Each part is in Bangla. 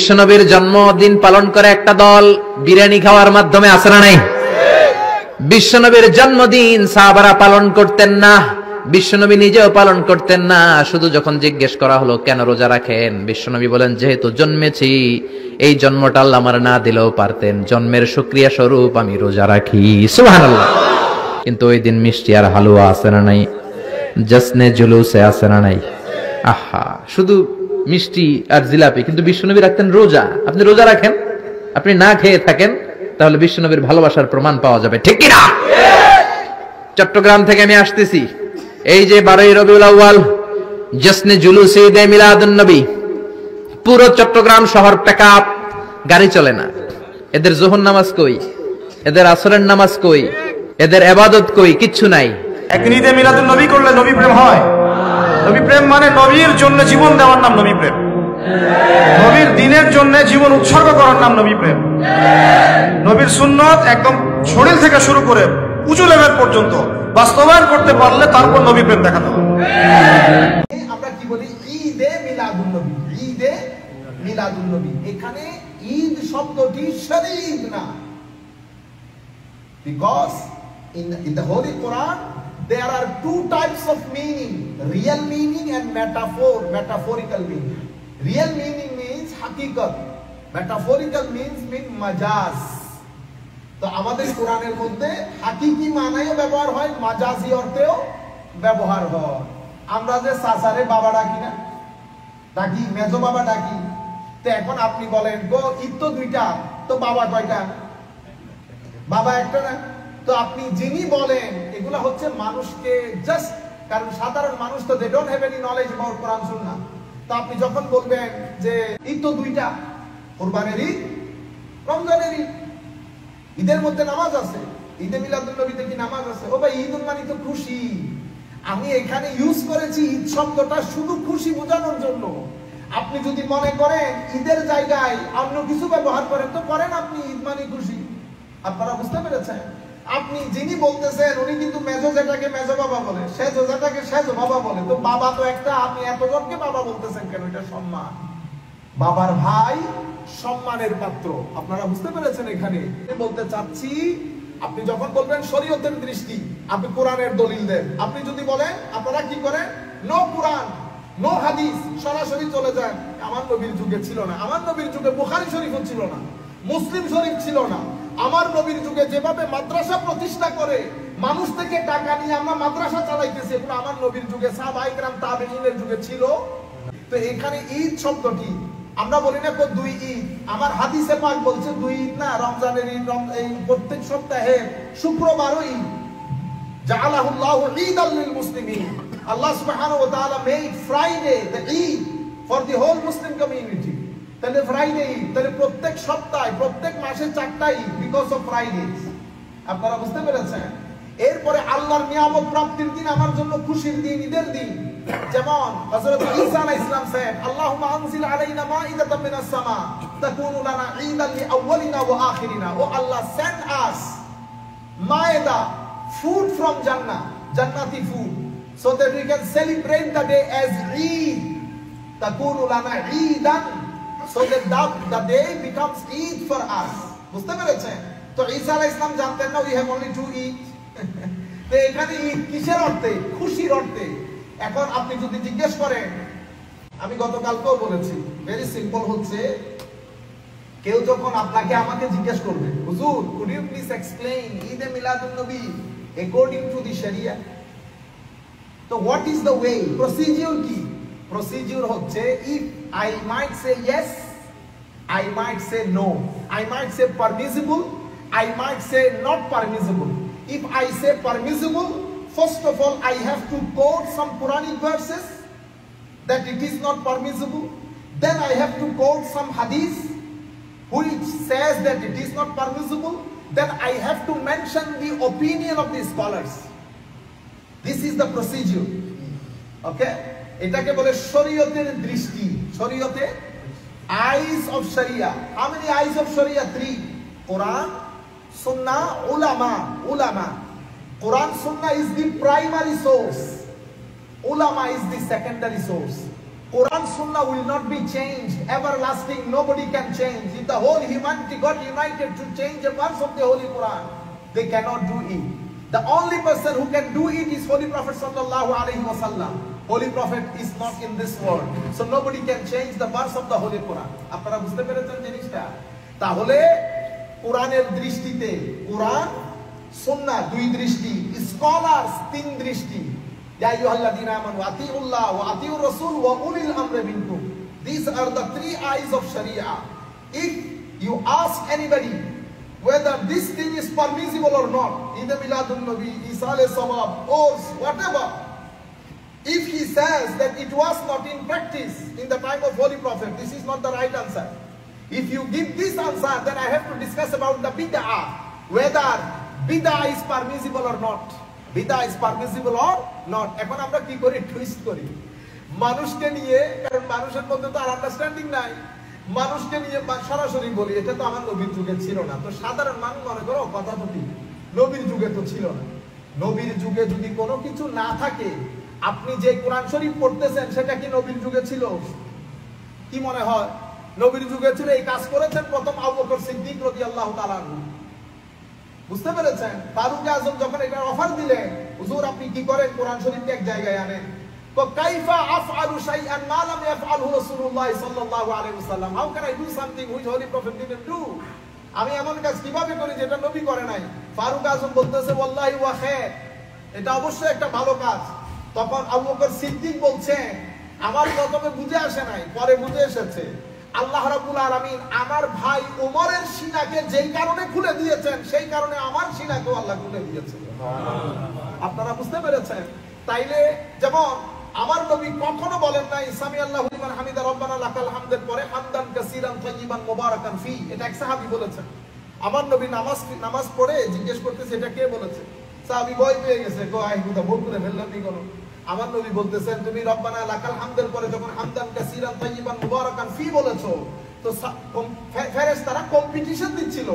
বিশ্বনবীর জন্মদিন পালন করে একটা দল বিরিয়ানি খাওয়ার মাধ্যমে আছে না নাই? বিশ্বনবীর জন্মদিন সাহাবারা পালন করতেন না, বিশ্বনবী নিজেও পালন করতেন না। শুধু যখন জিজ্ঞেস করা হলো কেন রোজা রাখেন, বিশ্বনবী বলেন যেহেতু জন্মেছি, এই জন্মটা আল্লাহ আমার না দিলেও পারতেন, জন্মের শুকরিয়া স্বরূপ আমি রোজা রাখি। সুবহানাল্লাহ। কিন্তু ওই দিন মিষ্টি আর হালুয়া আছে না নাই? জশ্নে জুলুসে আছে না নাই? আহা, শুধু মিষ্টি আর জিলাপি, কিন্তু বিশ্বনবী রাখতেন রোজা। আপনি রোজা রাখেন, আপনি না খেয়ে থাকেন, তাহলে বিশ্বনবীর ভালোবাসার প্রমাণ পাওয়া যাবে, ঠিক কিনা? চট্টগ্রাম থেকে আমি আসতেছি, এই যে 12ই রবিউল আউয়াল জশ্নে জুলুসে ঈদে মিলাদুন নবী, পুরো চট্টগ্রাম শহর প্যাকআপ, গাড়ি চলে না। এদের যোহর নামাজ কই, এদের আসরের নামাজ কই, এদের ইবাদত কই? কিচ্ছু নাই। একদিন ঈদে মিলাদুন নবী করলে নবী প্রেম হয়? নবী প্রেম মানে নবীর জন্য জীবন দেওয়ার নাম নবী প্রেম। নবীর দিনের জন্য জীবন উৎসর্গ করার নাম নবী প্রেম। নবীর সুন্নত একদম শরীর থেকে শুরু করে উঁচু লেভেল পর্যন্ত বাস্তবায়ন করতে পারলে তারপর নবী প্রেম দেখাতে হবে। আমরা কি বলি? ঈদে মিলাদুন নবী, ঈদে মিলাদুন নবী। এখানে ঈদ শব্দটি শরীফ না, because in the Holy Quran there are two types of meaning, real meaning and metaphorical meaning. Real meaning means hakikat, metaphorical means majaz. তো আমাদের কোরআনের মধ্যে হাকিকি মানায়ও ব্যবহার হয়, মাজাজি অর্থেও ব্যবহার হয়। আমরা যে সাসারে বাবা ডাকি না, ডাকি মেজো বাবা ডাকি, তো এখন আপনি বলেন গো ঈদ তো দুইটা, তো বাবা কয়টা? বাবা একটা না। তো আপনি যিনি বলেন এগুলা হচ্ছে মানুষকে জাস্ট, কারণ সাধারণ মানুষ তো they don't have any knowledge about Quran Sunnah. তো আপনি যখন বলবেন যে ঈদ তো দুইটা, কুরবানের ঈদ, রমজানের ঈদ, ঈদের মধ্যে নামাজ আছে, ঈদে মিলাদুন নবীতে কি নামাজ আছে? ও ভাই, ঈদ মানে তো খুশি। আমি এখানে ইউজ করেছি ঈদ শব্দটা শুধু খুশি বোঝানোর জন্য। আপনি যদি মনে করেন ঈদের জায়গায় অন্য কিছু ব্যবহার করেন তো করেন, আপনি ঈদ মানে খুশি। আপনারা বুঝতে পেরেছেন? আপনি যিনি বলতেছেন উনি কিন্তু মেজো যেটাকে মেজো বাবা বলে, সেজো যেটাকে সেজো বাবা বলে। তো বাবা তো একটা, আপনি এতজনকে বাবা বলতেছেন কেন? এটা সম্মান, বাবার ভাই সম্মানের পাত্র। আপনারা বুঝতে পেরেছেন? এখানে বলতে চাচ্ছি, আপনি যখন বলবেন শরীয়তের দৃষ্টি, আপনি কোরআনের দলিল দেন। আপনি যদি বলেন, আপনারা কি করেন, নো কোরআন নো হাদিস, সরাসরি চলে যান আমার নবীর যুগে ছিল না, আমার নবীর যুগে বুখারী শরীফও ছিল না, মুসলিম শরীফ ছিল না। আমার নবীর যুগে যেভাবে মাদ্রাসা প্রতিষ্ঠা করে মানুষ থেকে টাকা নিয়ে আমরা মাদ্রাসা চালাইতেছি, এগুলো আমার নবীর যুগে সাহাবায়ে কেরাম তাবেঈনের যুগে ছিল। তো এখানে ঈদ শব্দটি আমরা বলি না কো দুই ঈদ, আমার হাদিসে পাক বলছে দুই ঈদ না, রমজানের ঈদ, এই প্রত্যেক সপ্তাহে শুক্রবারও ঈদ। জাআলাহুল্লাহু ঈদাল লিল মুসলিমিন, আল্লাহ সুবহানাহু ওয়া তাআলা made Friday the Eid for the whole Muslim community. তাহলে ফ্রাইডে ঈদ, তাহলে প্রত্যেক সপ্তাহে প্রত্যেক মাসে 4টা ঈদ বিকজ অফ ফ্রাইডেজ। আপনারা বুঝতে পেরেছেন? এরপরে আল্লাহর নিয়ামত প্রাপ্তির দিন আমার জন্য খুশির দিন, ঈদের দিন। যেমন হযরত ঈসা আলাইহিস সালাম said, আল্লাহুম্মা আনজিল আলাইনা মাইদাতাম মিনাস সামা তাকুনু লানা ঈদান লিআউয়ালিনা ওয়া আখিরিনা। ও আল্লাহ, send us maida, food from Jannah, Jannati food, so that we can celebrate the day as Eid. Takunu lana Eidan, so that the day becomes Eid for us. বুঝতে পেরেছেন? তো ঈসা আলাইহিস সালাম জানতেন না we have only 2 Eid। তো এখানে ঈদ কিসের অর্থে? খুশির অর্থে। এখন আপনি যদি জিজ্ঞেস করেন, আমি গতকালকেও বলেছি, ভেরি সিম্পল হচ্ছে, কেউ যখন আপনাকে আমাকে জিজ্ঞেস করবে, হুজুর could you please explain ঈদে মিলাদুন নবী according to the sharia, তো what is the way, procedure কি? procedure হচ্ছে, if I might say yes, I might say no, I might say permissible, I might say not permissible. If I say permissible, first of all I have to quote some Quranic verses that it is not permissible. Then I have to quote some hadith which says that it is not permissible. Then I have to mention the opinion of the scholars. This is the procedure. Okay? এটাকে বলে শরীয়তের দৃষ্টি। শরীয়তে eyes of Sharia. How many eyes of Sharia? 3. Quran, Sunnah, ulama. Quran, Sunnah is the primary source. Ulama is the secondary source. Quran Sunnah will not be changed, everlasting, nobody can change. If the whole humanity got united to change a verse of the Holy Quran, they cannot do it. The only person who can do it is Holy Prophet sallallahu alaihi wasallam. Holy Prophet is not in this world, so nobody can change the verse of the Holy Quran. আপনারা বুঝতে পেরেছেন জিনিসটা? তাহলে কোরআনের দৃষ্টিতে কোরআন সুন্নাহ দুই দৃষ্টি, স্কলারস তিন দৃষ্টি। Ya ayyuhalladhina amanu atiullah wa atiur rasul wa ulil amri minkum. These are the three eyes of Sharia. If you ask anybody whether this thing is permissible or not, Eid Miladun Nabi, Isale Sawab, or whatever, if he says that it was not in practice in the time of Holy Prophet, this is not the right answer. If you give this answer, then I have to discuss about the bid'ah, whether bid'ah is permissible or not. Bid'ah is permissible or not. এখন আমরা কি করি, টুইস্ট করি মানুষকে নিয়ে, কারণ মানুষের মধ্যে তো আর আন্ডারস্ট্যান্ডিং নাই। মানুষকে নিয়ে সরাসরি বলি এটা তো আমার নবীর যুগে ছিল না, তো সাধারণ মানুষ মনে করো কথা তো ঠিক, নবীর যুগে তো ছিল না। নবীর যুগে যদি কোনো কিছু না থাকে, আপনি যে কোরআন শরীফ পড়তেছেন সেটা কি নবীর যুগে ছিল? কি মনে হয় নবীর যুগে ছিল? এই কাজ করেছেন প্রথম আবু বকর সিদ্দিক রাদিয়াল্লাহু তাআলা আনহু। বুঝতে পেরেছেন? ফারুক আযম যখন এটা অফার দিলেন, হুজুর আপনি কি করেন, কোরআন শরীফকে এক জায়গায় আনেন, তো কাইফা আফআলু শাইআন মা লাম ইয়াফআলহু রাসূলুল্লাহ সাল্লাল্লাহু আলাইহি ওয়াসাল্লাম, how can I do something which holy prophet didn't do? আমি এমন কাজ কিভাবে করি যেটা নবী করে নাই? ফারুক আযম বলতেছে ওয়াল্লাহি ওয়া খায়র, এটা অবশ্যই একটা ভালো কাজ। তখন আবু বকর সিদ্দিক বলছে আমার প্রথমে বুঝে আসে নাই, পরে বুঝে এসেছে। আল্লাহ রাব্বুল আলামিন আমার ভাই ওমরের সিনাকে যেই কারণে খুলে দিয়েছেন, সেই কারণে আমার সিনাকেও আল্লাহ খুলে দিয়েছেন। আপনারা বুঝতে পেরেছেন? তাইলে যেমন আমার নবী কখনো বলেন নাই সামি আল্লাহু লিমান হামিদা রব্বানা লাকাল হামদের পরে হামদান কাসীরান তাইয়িবান মুবারাকান ফি, এটা এক সাহাবী বলেছেন। আমার নবী নামাজ পড়ে জিজ্ঞেস করতেছে এটা কে বলেছে? সাহাবী ভয় পেয়ে গেছে, গো আই হুদা ভুল করে ফেললাম নি কোন। আমার নবী বলতেছেন তুমি রব্বানা লাকাল হামদের পরে যখন হামদান কাসীরান তাইয়িবান মুবারাকান ফি বলেছো, তো ফেরেশতারা কম্পিটিশন দিচ্ছিল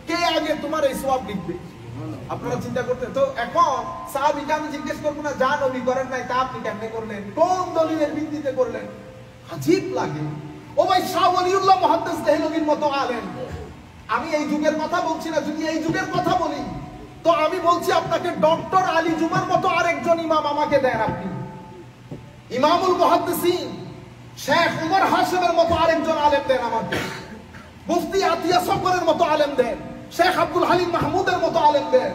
কে আগে তোমার এই সওয়াব লিখবে। আপনারা চিন্তা করতে, তো এখন সাহাবীকে আমি জিজ্ঞেস করবো না যা নবী করেন নাই তা আপনি কেমনে করলেন, কোন দলিলের ভিত্তিতে করলেন? আজীব লাগে। ও ভাই শাহ ওলিউল্লাহ মুহাদ্দিস দেহলভীর মতো আলেম, আমি এই যুগের কথা বলছি না, যদি এই যুগের কথা বলি তো আমি বলছি আপনাকে ডক্টর আলী জুমার মতো আরেকজন ইমাম আমাকে দেন, আপনি ইমামুল মুহাদ্দিসিন শেখ উমর হাশেমের মতো আরেকজন আলেম দেন আমাকে, মুফতি আতিয়া সফরের মতো আলেম দেন, শেখ আব্দুল হালিম মাহমুদের মতো আলেম দেন,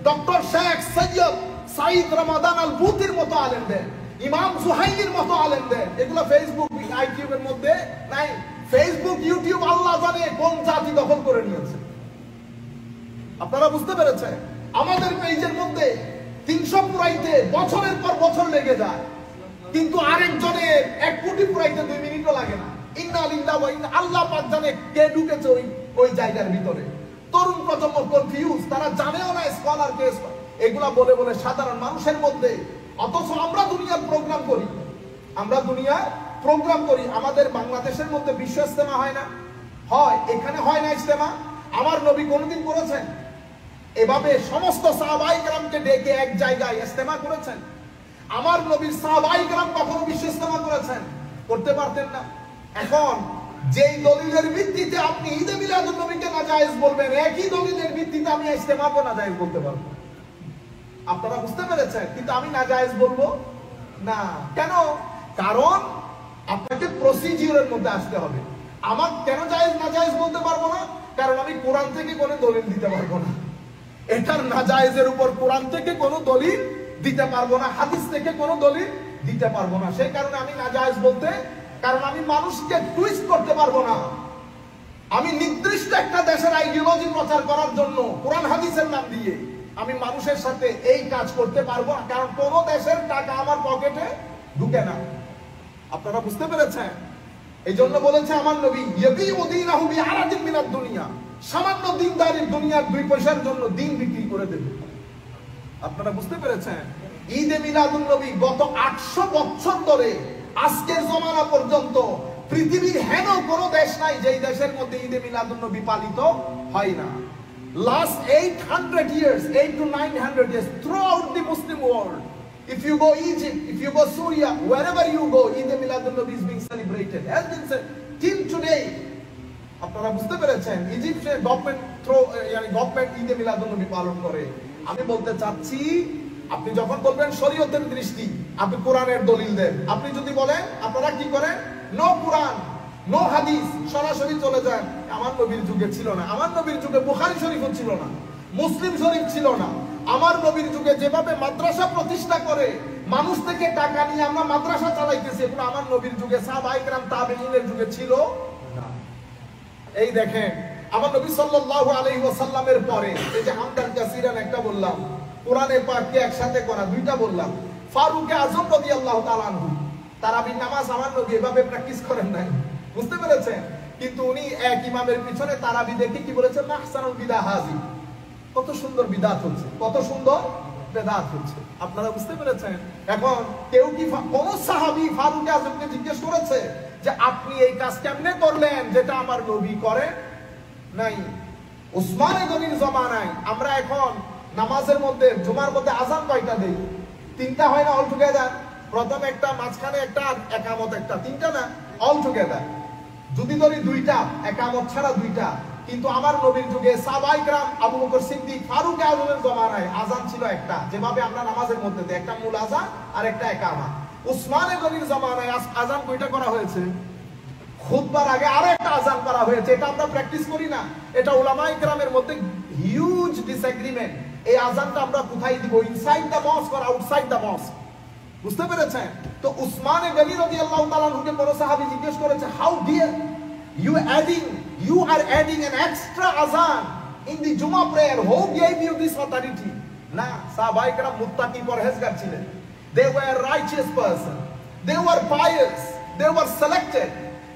ডক্টর শেখ সৈয়দ সাইদ রমাদান আল বুতির মতো আলেম দেন, ইমাম সুহাইলির মতো আলেম দেন। এগুলো ফেসবুক ইউটিউবের মধ্যে নাই। ফেসবুক ইউটিউব আল্লাহ জানে কোন জাতি দখল করে নিয়েছে। আপনারা বুঝতে পেরেছেন? আমাদের পেজের মধ্যে 300 পুরাইতে বছরের পর বছর লেগে যায়, কিন্তু আরেকজনের 1 কোটি পুরাইতে 2 মিনিটও লাগে না। ইন্না লিল্লাহি ওয়া ইন্না, আল্লাহ পাক জানে কে ঢুকেছে ওই জায়গার ভিতরে। তরুণ প্রজন্ম কনফিউজ, তারা জানেও না স্কলার কে। এগুলা বলে বলে সাধারণ মানুষের মধ্যে, অথচ আমরা দুনিয়ার প্রোগ্রাম করি, আমাদের বাংলাদেশের মধ্যে বিশ্ব ইজতেমা হয় না? হয়। এখানে হয় না ইজতেমা? আমার নবী কোনদিন করেছেন এভাবে সমস্ত সাহাবায়ে কেরামকে ডেকে এক জায়গায় ইজতেমা করেছেন? আমার নবীর সাহাবায়ে কেরাম কখনো বিশ্ব ইজতেমা করেছেন? করতে পারতেন না। এখন যেই দলিলের ভিত্তিতে আপনি ঈদে মিলাদুন নবীকে নাজায়েজ বলবেন, একই দলিলের ভিত্তিতে আমি ইজতেমাকে নাজায়েজ বলতে পারবো। আপনারা বুঝতে পেরেছেন? কিন্তু আমি নাজায়েজ বলবো না। কেন? কারণ আপনাকে প্রসিজিওরের মধ্যে আসতে হবে। আমার কেন জায়েজ নাজায়েজ বলতে পারবো না? কারণ আমি কোরআন থেকে কোনো দলিল দিতে পারবো না। এটার নাজায়েজের উপর কোরআন থেকে কোনো দলিল দিতে পারবো না, হাদিস থেকে কোনো দলিল দিতে পারবো না। সেই কারণে আমি নাজায়েজ বলতে, কারণ আমি মানুষকে টুইস্ট করতে পারবো না। আমি নির্দিষ্ট একটা দেশের আইডিওলজি প্রচার করার জন্য কোরআন হাদিসের নাম দিয়ে আমি মানুষের সাথে এই কাজ করতে পারবো না, কারণ কোন দেশের টাকা আমার পকেটে ঢুকে না। আপনারা বুঝতে পেরেছেন? এই জন্য বলেছে আমার নবী ইয়াবিউদিনাহু বিআরাদিন মিনাদ দুনিয়া, সামান্য দিনদারির দুনিয়ার 2 পয়সার জন্য দিন বিক্রি করে দেবে। আপনারা বুঝতে পেরেছেন? ঈদে মিলাদুন নবী গত 800 বছর ধরে আজকের জমানা পর্যন্ত পৃথিবীর হেন কোনো দেশ নাই যেই দেশের মধ্যে ঈদে মিলাদুন নবী পালিত হয় না। Last 800 years, 8 to 900 years, throughout the Muslim world, If you go Egypt, if you go Syria, wherever you go, Eid Milad-ul-Nabi is being celebrated. Has been said till today. আপনারা বুঝতে পেরেছেন ইজিপ্টের গভর্নমেন্ট ঈদ মিলাদুন-নবী পালন করে। আমি বলতে চাচ্ছি আপনি যখন বলবেন শরীয়তের দৃষ্টি, আপনি কোরআনের দলিল দেন। আপনি যদি বলেন আপনারা কি করেন, নো কোরআন নো হাদিস, সরাসরি চলে যান। আমার নবীর যুগে ছিল না, আমার নবীর যুগে বুখারী শরীফও ছিল না, মুসলিম শরীফ ছিল না। আমার নবীর যুগে যেভাবে মাদ্রাসা প্রতিষ্ঠা করে মানুষ থেকে টাকা নিয়ে আমরা মাদ্রাসা চালাইতেছি, এগুলো আমার নবীর যুগে সাহাবায়ে কেরাম তাবেঈনের যুগে ছিল না। এই দেখেন আমার নবী সাল্লাল্লাহু আলাইহি ওয়াসাল্লামের পরে এই যে হামদান কাসিরান একটা বললাম, কোরআনে পাককে একসাথে করা দুইটা বললাম, ফারুক আযম রাদিয়াল্লাহু তাআলা আনহু তারাবির নামাজ আমার নবী এভাবে প্র্যাকটিস করেন নাই, বুঝতে পেরেছেন? কিন্তু উনি এক ইমামের পিছনে তারাবি দেখে কি বলেছেন, মাহসানুল বিদা হাজি, কত সুন্দর বিদাত হচ্ছে, কত সুন্দর বেদাত হচ্ছে। আপনারা বুঝতে পেরেছেন? এখন কেউ কি কোন সাহাবী ফারুক আযমকে জিজ্ঞেস করেছে যে আপনি এই কাজ কেমনে করলেন যেটা আমার নবী করে নাই? উসমানে গনির জামানায় আমরা এখন নামাজের মধ্যে জুমার মধ্যে আযান কয়টা দেই? তিনটা হয় না অল টুগেদার? প্রথম একটা, মাঝখানে একটা, একামত একটা, তিনটা না অল টুগেদার। যদি ধরি দুইটা, একামত ছাড়া দুইটা। কিন্তু আমার নবীর যুগে সাহাবায়ে কেরাম আবু বকর সিদ্দিক ফারুক আযমের জামানায় আযান ছিল একটা, যেভাবে আমরা নামাজের মধ্যে দেই, একটা মূল আযান আর একটা একামত। উসমানে গনির জামানায় আযান কয়টা করা হয়েছে? খুতবার আগে আরেকটা আযান করা হয়েছে। এটা আমরা প্র্যাকটিস করি না, এটা উলামায়ে কেরামের মধ্যে হিউজ ডিসএগ্রিমেন্ট। এই আযানটা আমরা কোথায় দিব, inside the mosque or outside the mosque? বুঝতে পেরেছেন? তো উসমানে গনি রাদিয়াল্লাহু তাআলা আনহুকে কোন সাহাবী জিজ্ঞেস করেছে, how dear you are adding an extra azan in the Jummah prayer, who gave you this authority? না, সাহাবায়ে কেরাম মুত্তাকি পরহেজগার ছিলেন, they were righteous person, they were pious, they were selected.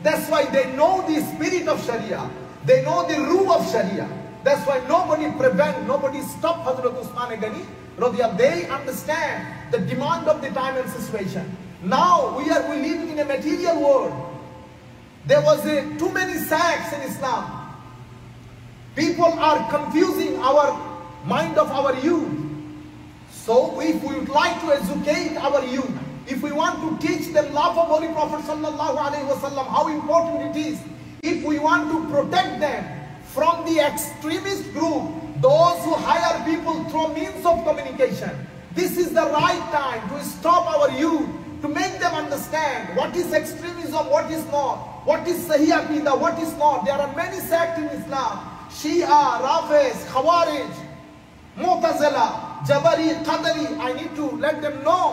That's why they know the spirit of Sharia, they know the rule of Sharia. That's why nobody prevent, nobody stop Hazrat Usman Gani radiyallahu. They understand the demand of the time and situation. Now we live in a material world. There was too many sects in Islam. People are confusing our mind of our youth. So if we would like to educate our youth, if we want to teach them love of Holy Prophet sallallahu alaihi wasallam, how important it is, if we want to protect them from the extremist group, those who hire people through means of communication, this is the right time to stop our youth, to make them understand what is extremism, what is not, what is Sahih Aqidah, what is not. There are many sects in Islam, Shia, Rafiz, Khawarij, Mu'tazila, Jabari, Qadari. I need to let them know,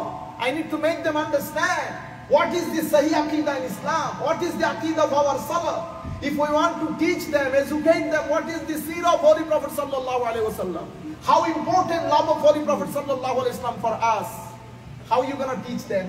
I need to make them understand what is the Sahih Aqidah in Islam, what is the Aqidah of our Salaf. If we want to teach them, educate them, what is the seerah of Holy Prophet sallallahu alaihi wasallam, how important love of Holy Prophet sallallahu alaihi wasallam for us, how are you going to teach them?